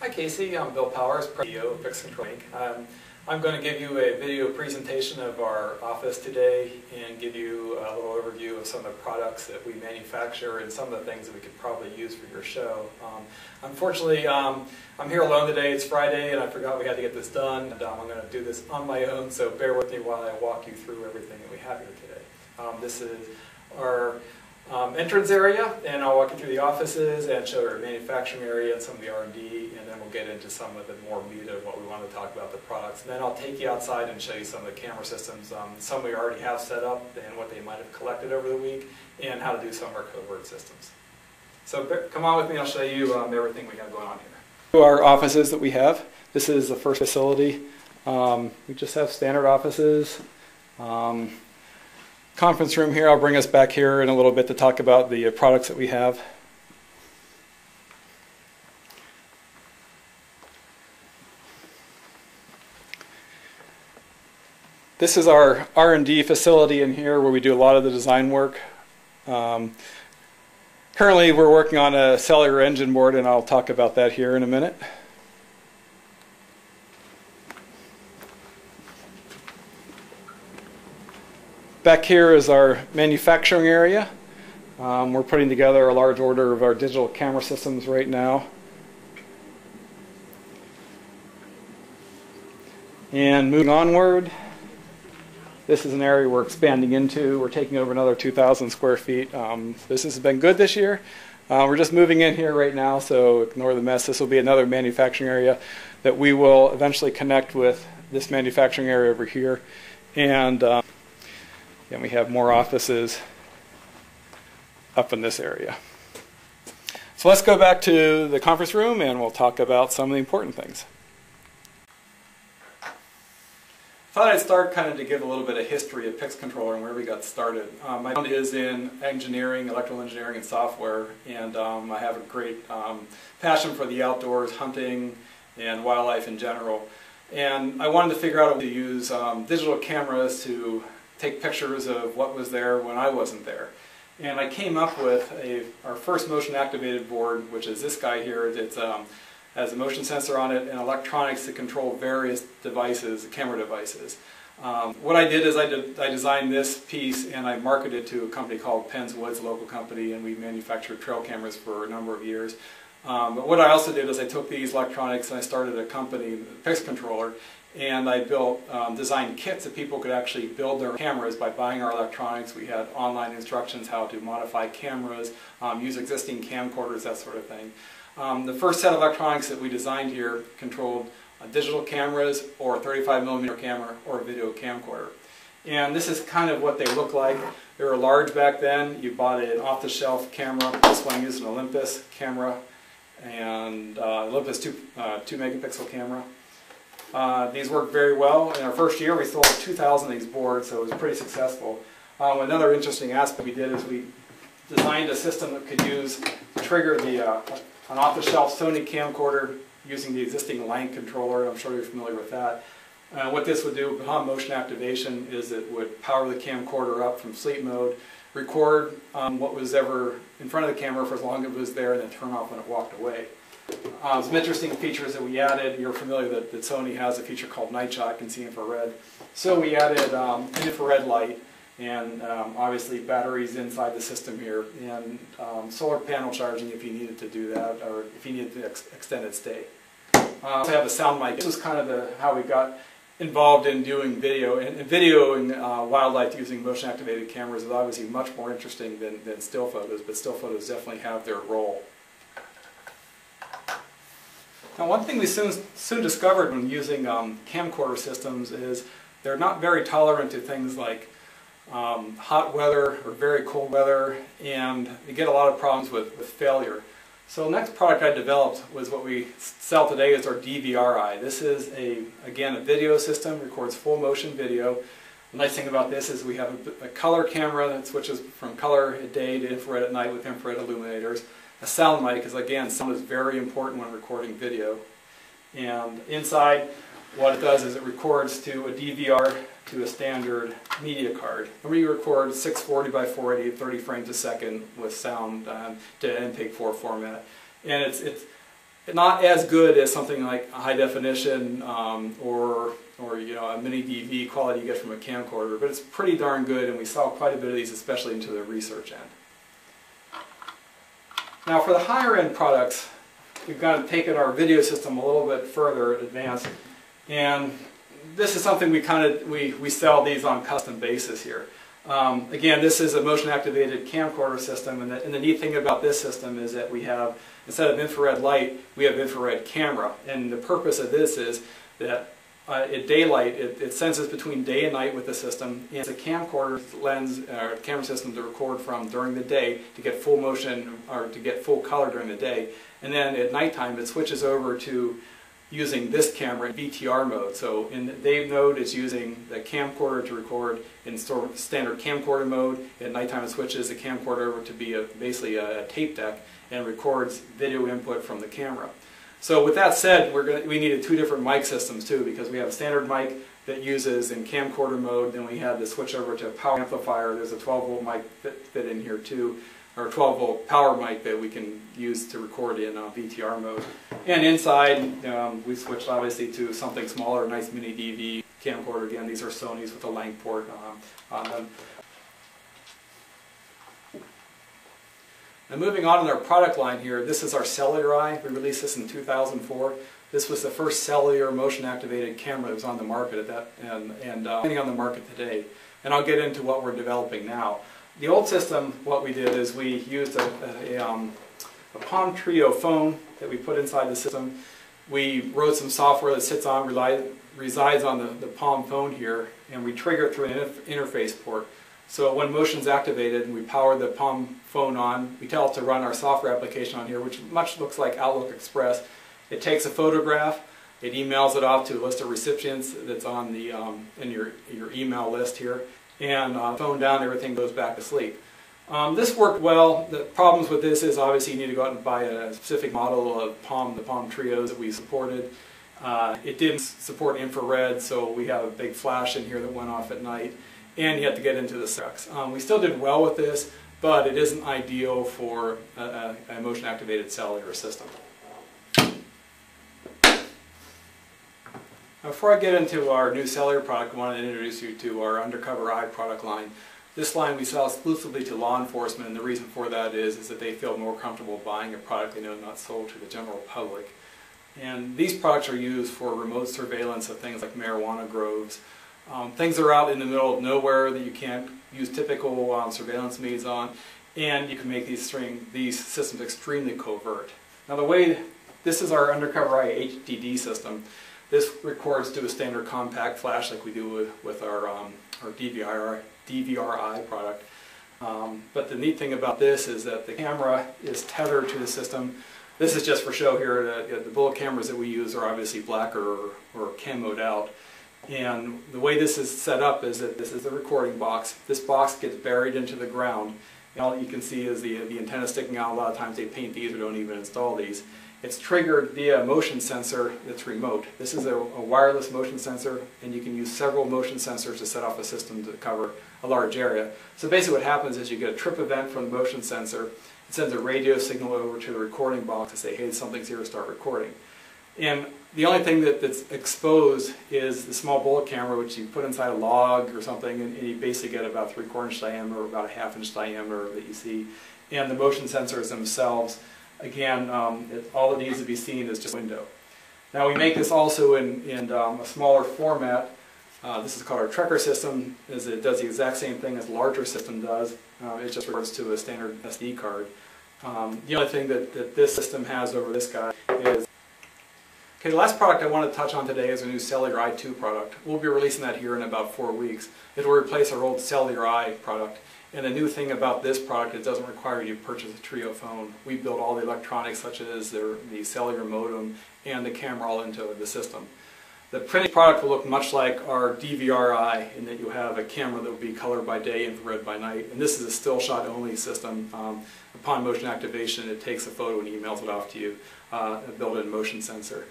Hi Casey, I'm Bill Powers, CEO of PixControl Inc. I'm going to give you a video presentation of our office today and give you a little overview of some of the products that we manufacture and some of the things that we could probably use for your show. Unfortunately, I'm here alone today. It's Friday and I forgot we had to get this done. And, I'm going to do this on my own, so bear with me while I walk you through everything that we have here today. This is our entrance area, and I'll walk you through the offices and show our manufacturing area and some of the R&D, and then we'll get into some of the more meat of what we want to talk about, the products. And then I'll take you outside and show you some of the camera systems, some we already have set up and what they might have collected over the week, and how to do some of our covert systems. So come on with me, I'll show you everything we have going on here. Our offices that we have. This is the first facility. We just have standard offices. Conference room here. I'll bring us back here in a little bit to talk about the products that we have. This is our R&D facility in here where we do a lot of the design work. Currently we're working on a cellular engine board, and I'll talk about that here in a minute. Back here is our manufacturing area. We're putting together a large order of our digital camera systems right now. And moving onward, this is an area we're expanding into. We're taking over another 2,000 square feet. This has been good this year. We're just moving in here right now, so ignore the mess. This will be another manufacturing area that we will eventually connect with this manufacturing area over here. And we have more offices up in this area. So let's go back to the conference room and we'll talk about some of the important things. I thought I'd start kind of to give a little bit of history of PixController and where we got started. My background is in engineering, electrical engineering and software, and I have a great passion for the outdoors, hunting, and wildlife in general. And I wanted to figure out a way to use digital cameras to take pictures of what was there when I wasn't there. And I came up with our first motion activated board, which is this guy here. It has a motion sensor on it and electronics to control various devices, camera devices. What I did is I designed this piece and I marketed to a company called Penns Woods, a local company, and we manufactured trail cameras for a number of years. But what I also did is I took these electronics and I started a company, PixController, and I designed kits that people could actually build their cameras by buying our electronics. We had online instructions how to modify cameras, use existing camcorders, that sort of thing. The first set of electronics that we designed here controlled digital cameras or a 35mm camera or a video camcorder. And this is kind of what they look like. They were large back then. You bought an off-the-shelf camera. This one used an Olympus camera, and Olympus 2 megapixel camera. These worked very well. In our first year we sold 2,000 of these boards, so it was pretty successful. Another interesting aspect we did is we designed a system that could trigger an off-the-shelf Sony camcorder using the existing Lank controller. I'm sure you're familiar with that. What this would do upon motion activation is it would power the camcorder up from sleep mode, record what was ever in front of the camera for as long as it was there, and then turn off when it walked away. Some interesting features that we added. You're familiar that Sony has a feature called Night Shot, can see infrared. So we added an infrared light and obviously batteries inside the system here, and solar panel charging if you needed to do that, or if you needed the extended stay. We also have a sound mic. This was kind of how we got involved in doing video, and videoing wildlife using motion activated cameras is obviously much more interesting than still photos, but still photos definitely have their role. Now, one thing we soon discovered when using camcorder systems is they're not very tolerant to things like hot weather or very cold weather, and you get a lot of problems with failure. So the next product I developed was what we sell today is our DVRi. This is, again, a video system, records full motion video. The nice thing about this is we have a color camera that switches from color at day to infrared at night with infrared illuminators. A sound mic, because again, sound is very important when recording video. And inside, what it does is it records to a DVR to a standard media card. And we record 640 by 480 at 30 frames a second with sound to MPEG-4 format. And it's Not as good as something like high definition or a mini DV quality you get from a camcorder, but it's pretty darn good, and we saw quite a bit of these, especially into the research end. Now for the higher end products, we've kind of taken our video system a little bit further advanced, and this is something we sell these on custom basis here. Again, this is a motion activated camcorder system, and the neat thing about this system is that we have, instead of infrared light, we have infrared camera, and the purpose of this is that at daylight, it senses between day and night with the system, and it's a camcorder lens or camera system to record from during the day to get full motion or to get full color during the day, and then at nighttime it switches over to using this camera in VTR mode. So in the day mode it's using the camcorder to record in standard camcorder mode. At nighttime it switches the camcorder over to be basically a tape deck and records video input from the camera. So with that said, we needed two different mic systems too, because we have a standard mic that uses in camcorder mode, then we had to switch over to a power amplifier. There's a 12-volt mic fit in here too, or 12-volt power mic that we can use to record in VTR mode. And inside, we switched obviously to something smaller, a nice mini DV camcorder. Again, these are Sony's with a length port on them. Now moving on in our product line here, this is our Cellular Eye. We released this in 2004. This was the first cellular motion activated camera that was on the market at that, and on the market today. And I'll get into what we're developing now. The old system, what we did is we used a Palm Trio phone that we put inside the system. We wrote some software that sits on, resides on the Palm phone here, and we trigger it through an interface port. So when motion's activated and we power the Palm phone on, we tell it to run our software application on here, which much looks like Outlook Express. It takes a photograph, it emails it off to a list of recipients that's on the in your email list here, and phone down, everything goes back to sleep. This worked well. The problems with this is obviously you need to go out and buy a specific model of the Palm Trios that we supported. It didn't support infrared, so we have a big flash in here that went off at night, and you have to get into the specs. We still did well with this, but it isn't ideal for a motion activated cellular system. Before I get into our new cellular product, I want to introduce you to our Undercover Eye product line. This line we sell exclusively to law enforcement, and the reason for that is that they feel more comfortable buying a product they know not sold to the general public. And these products are used for remote surveillance of things like marijuana groves, things that are out in the middle of nowhere that you can't use typical surveillance means on, and you can make these systems extremely covert. Now this is our Undercover Eye HDD system. This records to a standard compact flash like we do with our DVR-I product. But the neat thing about this is that the camera is tethered to the system. This is just for show here. The bullet cameras that we use are obviously black or camoed out. And the way this is set up is that this is the recording box. This box gets buried into the ground. And all you can see is the antenna sticking out. A lot of times they paint these or don't even install these. It's triggered via a motion sensor that's remote. This is a wireless motion sensor, and you can use several motion sensors to set off a system to cover a large area. So basically what happens is you get a trip event from the motion sensor. It sends a radio signal over to the recording box to say, hey, something's here, start recording. And the only thing that's exposed is the small bullet camera, which you put inside a log or something, and you basically get about 3/4 inch diameter or about a 1/2 inch diameter that you see. And the motion sensors themselves, again, all that needs to be seen is just a window. Now we make this also in a smaller format. This is called our Trekker system, as it does the exact same thing as the larger system does. It just records to a standard SD card. The only thing that this system has over this guy is... Okay, the last product I want to touch on today is a new Cellular Eye 2 product. We'll be releasing that here in about 4 weeks. It will replace our old Cellular Eye product. And the new thing about this product, it doesn't require you to purchase a Trio phone. We build all the electronics such as the cellular modem and the camera all into the system. The printed product will look much like our DVR-I in that you have a camera that will be color by day, infrared by night. And this is a still shot only system. Upon motion activation, it takes a photo and emails it off to you, a built-in motion sensor.